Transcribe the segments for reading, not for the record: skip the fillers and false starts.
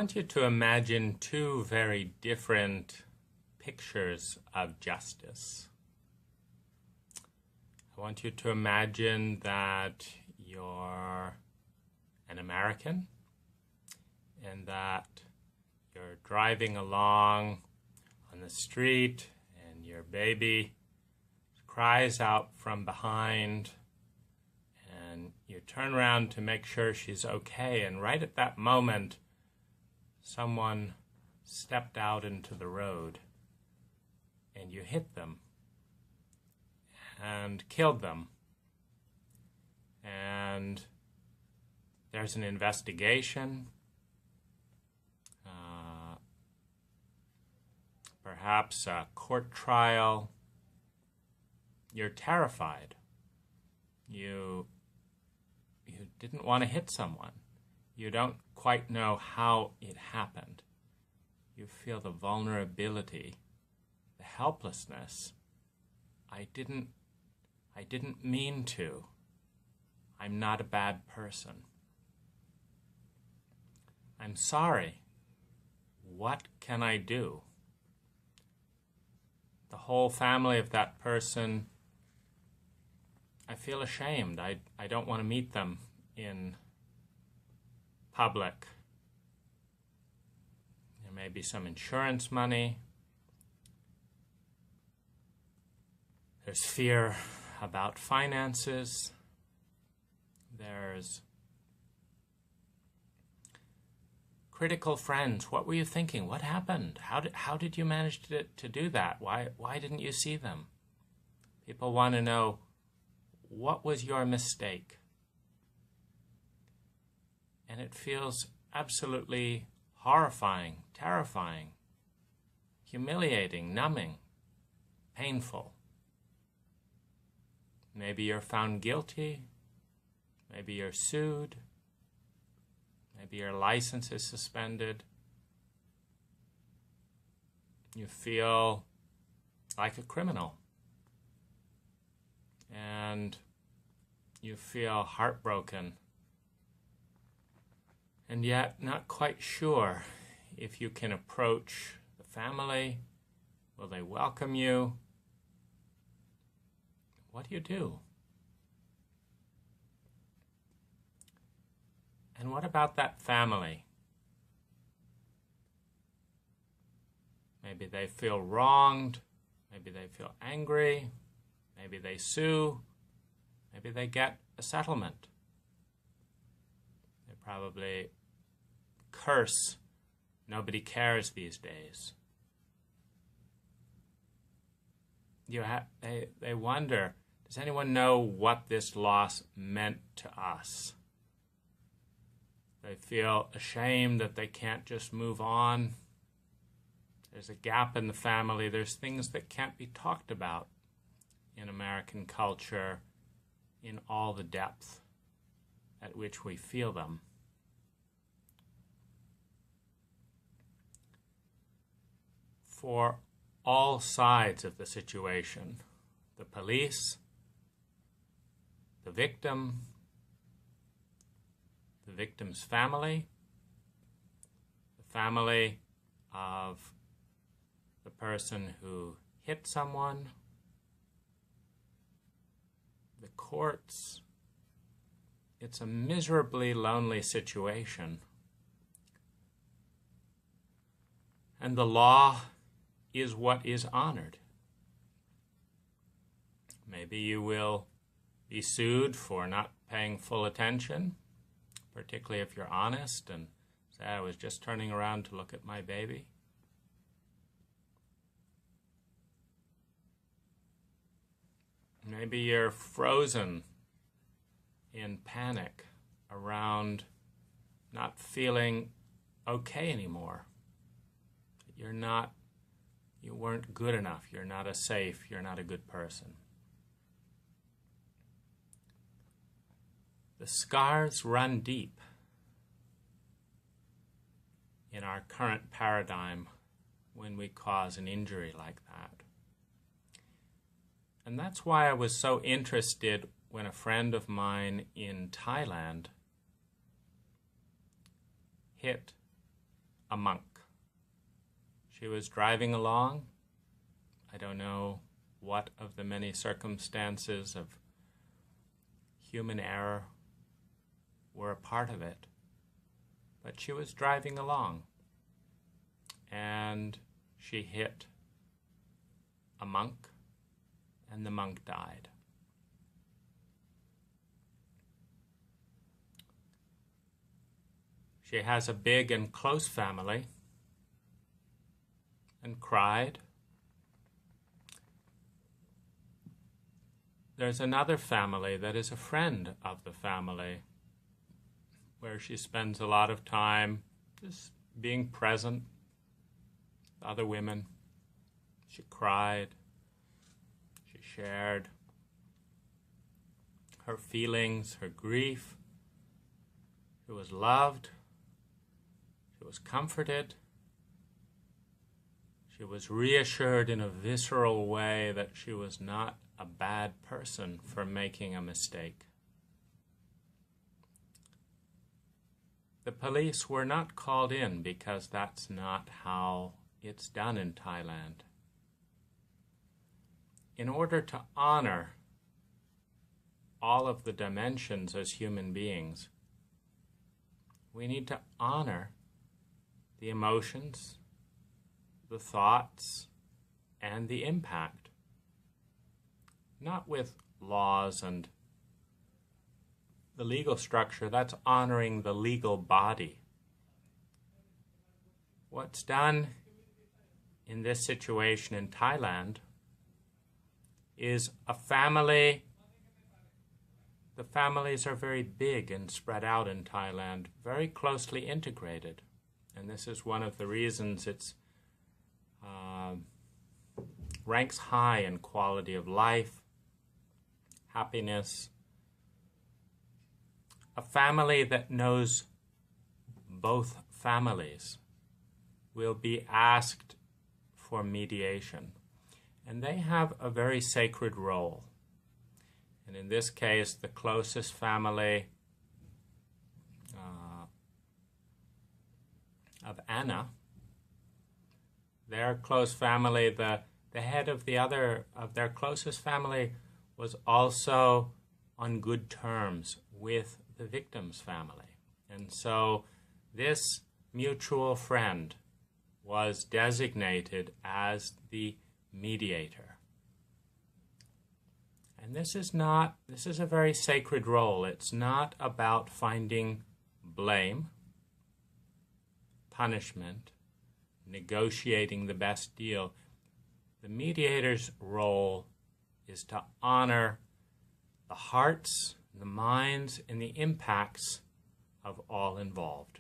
want you to imagine two very different pictures of justice. I want you to imagine that you're an American and that you're driving along on the street and your baby cries out from behind, and you turn around to make sure she's okay, and right at that moment someone stepped out into the road and you hit them and killed them, and there's an investigation, perhaps a court trial. You're terrified. You didn't want to hit someone. You don't quite know how it happened. You feel the vulnerability, the helplessness. I didn't mean to. I'm not a bad person. I'm sorry. What can I do? The whole family of that person, I feel ashamed. I don't want to meet them in public. There may be some insurance money. There's fear about finances. There's critical friends. What were you thinking? What happened? How did you manage to do that? Why didn't you see them? People want to know, what was your mistake? And it feels absolutely horrifying, terrifying, humiliating, numbing, painful. Maybe you're found guilty. Maybe you're sued. Maybe your license is suspended. You feel like a criminal. And you feel heartbroken. And yet not quite sure if you can approach the family. Will they welcome you? What do you do? And what about that family? Maybe they feel wronged. Maybe they feel angry. Maybe they sue. Maybe they get a settlement. They probably curse. Nobody cares these days. They wonder, does anyone know what this loss meant to us? They feel ashamed that they can't just move on. There's a gap in the family. There's things that can't be talked about in American culture in all the depth at which we feel them. For all sides of the situation, the police, the victim's family, the family of the person who hit someone, the courts. It's a miserably lonely situation. And the law is what is honored. Maybe you will be sued for not paying full attention, particularly if you're honest and say, I was just turning around to look at my baby. Maybe you're frozen in panic around not feeling okay anymore. You weren't good enough. You're not a safe. You're not a good person. The scars run deep in our current paradigm when we cause an injury like that. And that's why I was so interested when a friend of mine in Thailand hit a monk. She was driving along. I don't know what of the many circumstances of human error were a part of it, but she was driving along and she hit a monk and the monk died. She has a big and close family and cried. There's another family that is a friend of the family where she spends a lot of time just being present with other women. She cried. She shared her feelings, her grief. She was loved. She was comforted. She was reassured in a visceral way that she was not a bad person for making a mistake. The police were not called in because that's not how it's done in Thailand. In order to honor all of the dimensions as human beings, we need to honor the emotions, the thoughts, and the impact. Not with laws and the legal structure, that's honoring the legal body. What's done in this situation in Thailand is a family. The families are very big and spread out in Thailand, very closely integrated. And this is one of the reasons it's ranks high in quality of life, happiness. A family that knows both families will be asked for mediation. And they have a very sacred role. And in this case, the closest family of Anna, their close family, the head of their closest family was also on good terms with the victim's family. And so this mutual friend was designated as the mediator. And this is a very sacred role. It's not about finding blame, punishment, negotiating the best deal. The mediator's role is to honor the hearts, the minds, and the impacts of all involved.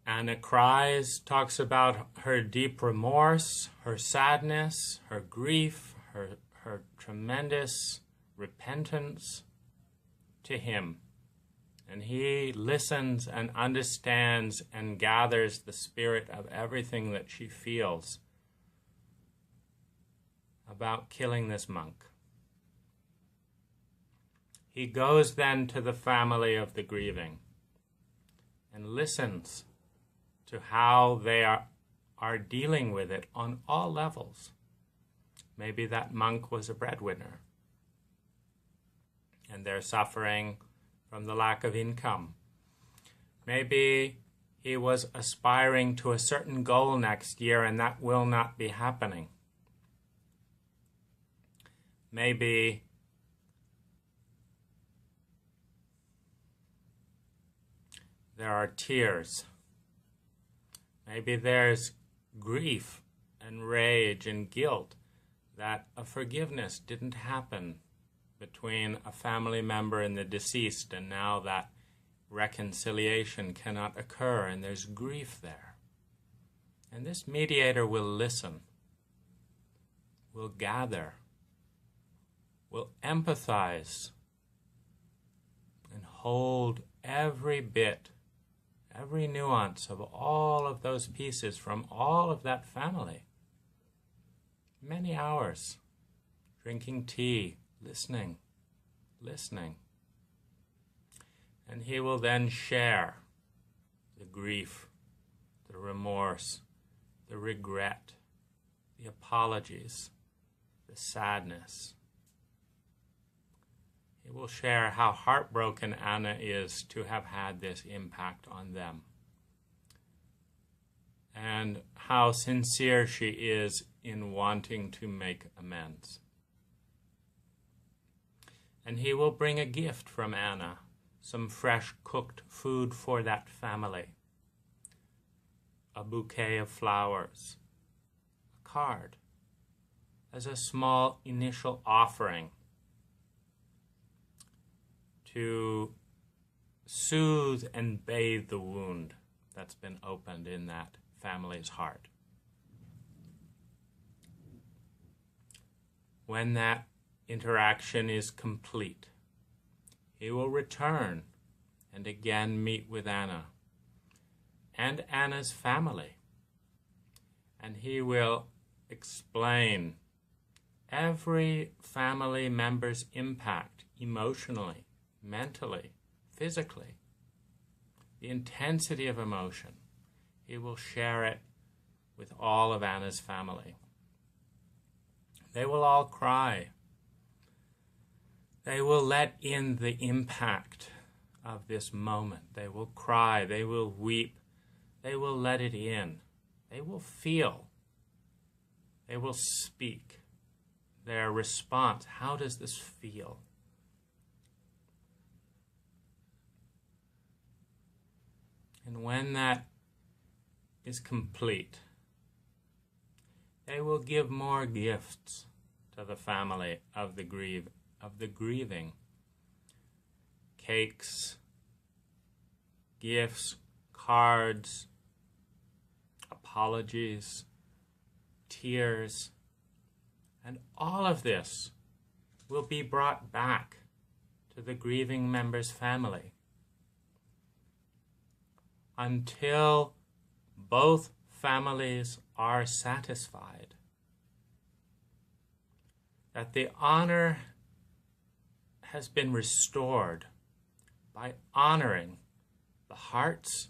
Anna cries, talks about her deep remorse, her sadness, her grief, her tremendous repentance to him. And he listens and understands and gathers the spirit of everything that she feels about killing this monk. He goes then to the family of the grieving and listens to how they are dealing with it on all levels. Maybe that monk was a breadwinner and they're suffering from the lack of income. Maybe he was aspiring to a certain goal next year and that will not be happening. Maybe there are tears. Maybe there's grief and rage and guilt that a forgiveness didn't happen between a family member and the deceased, and now that reconciliation cannot occur, and there's grief there. And this mediator will listen, will gather, will empathize, and hold every bit, every nuance of all of those pieces from all of that family. Many hours, drinking tea, listening. And he will then share the grief, the remorse, the regret, the apologies, the sadness. He will share how heartbroken Anna is to have had this impact on them, and how sincere she is in wanting to make amends. And he will bring a gift from Anna, some fresh cooked food for that family, a bouquet of flowers, a card, as a small initial offering to soothe and bathe the wound that's been opened in that family's heart. When that interaction is complete, he will return and again meet with Anna and Anna's family, and he will explain every family member's impact emotionally, mentally, physically, the intensity of emotion. He will share it with all of Anna's family. They will all cry. They will let in the impact of this moment. They will cry. They will weep. They will let it in. They will feel. They will speak their response. How does this feel? And when that is complete, they will give more gifts to the family of the grieving. Cakes, gifts, cards, apologies, tears, and all of this will be brought back to the grieving member's family until both families are satisfied that the honor has been restored by honoring the hearts,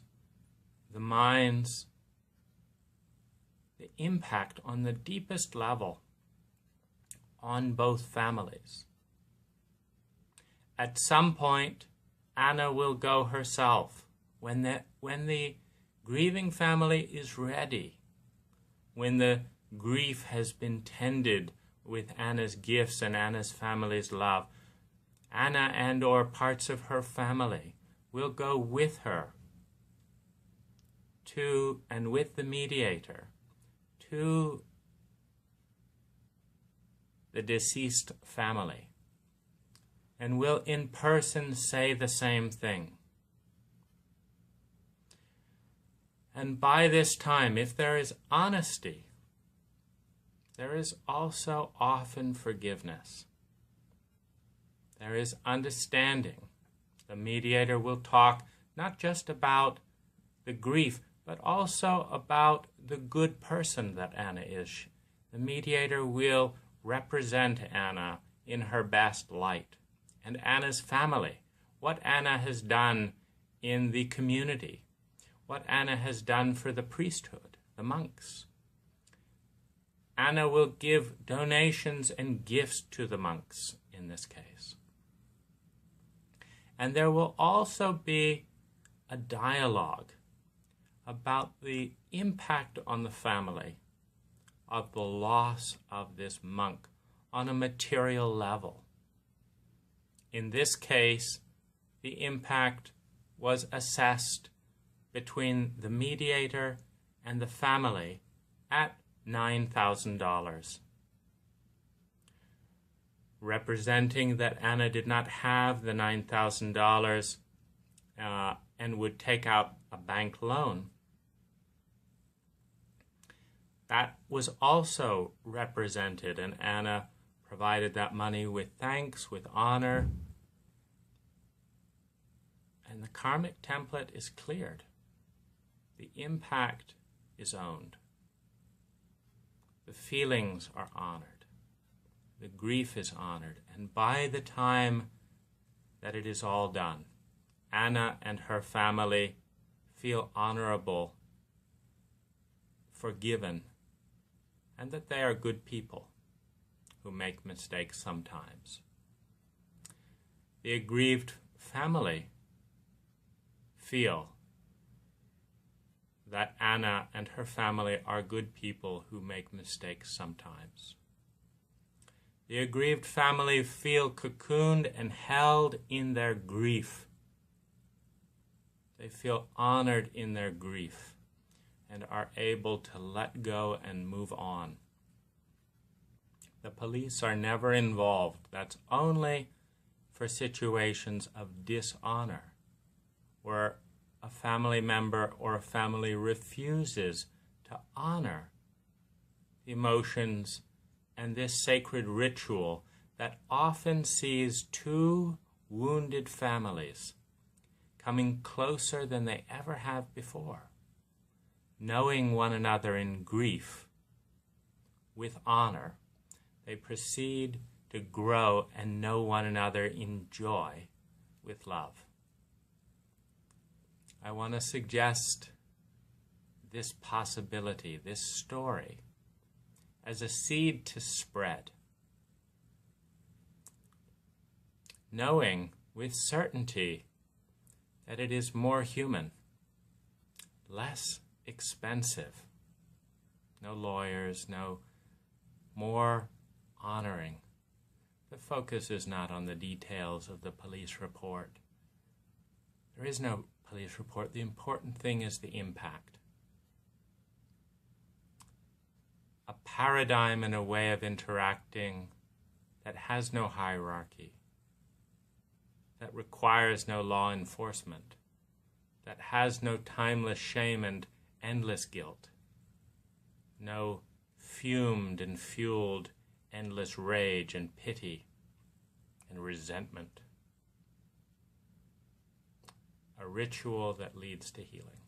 the minds, the impact on the deepest level on both families. At some point, Anna will go herself when the grieving family is ready, when the grief has been tended with Anna's gifts and Anna's family's love. Anna and or parts of her family will go with her to, and with the mediator, to the deceased family, and will in person say the same thing. And by this time, if there is honesty, there is also often forgiveness. There is understanding. The mediator will talk not just about the grief, but also about the good person that Anna is. The mediator will represent Anna in her best light, and Anna's family, what Anna has done in the community, what Anna has done for the priesthood, the monks. Anna will give donations and gifts to the monks in this case. And there will also be a dialogue about the impact on the family of the loss of this monk on a material level. In this case, the impact was assessed between the mediator and the family at $9,000, representing that Anna did not have the $9,000 and would take out a bank loan. That was also represented, and Anna provided that money with thanks, with honor, and the karmic template is cleared. The impact is owned. The feelings are honored. The grief is honored. And by the time that it is all done, Anna and her family feel honorable, forgiven, and that they are good people who make mistakes sometimes. The aggrieved family feel that Anna and her family are good people who make mistakes sometimes. The aggrieved family feel cocooned and held in their grief. They feel honored in their grief and are able to let go and move on. The police are never involved. That's only for situations of dishonor, where a family member or a family refuses to honor the emotions and this sacred ritual that often sees two wounded families coming closer than they ever have before, knowing one another in grief. With honor, they proceed to grow and know one another in joy with love. I want to suggest this possibility, this story, as a seed to spread, knowing with certainty that it is more human, less expensive, no lawyers, more honoring. The focus is not on the details of the police report. There is no police report. The important thing is the impact. A paradigm and a way of interacting that has no hierarchy, that requires no law enforcement, that has no timeless shame and endless guilt, no fumed and fueled endless rage and pity and resentment. A ritual that leads to healing.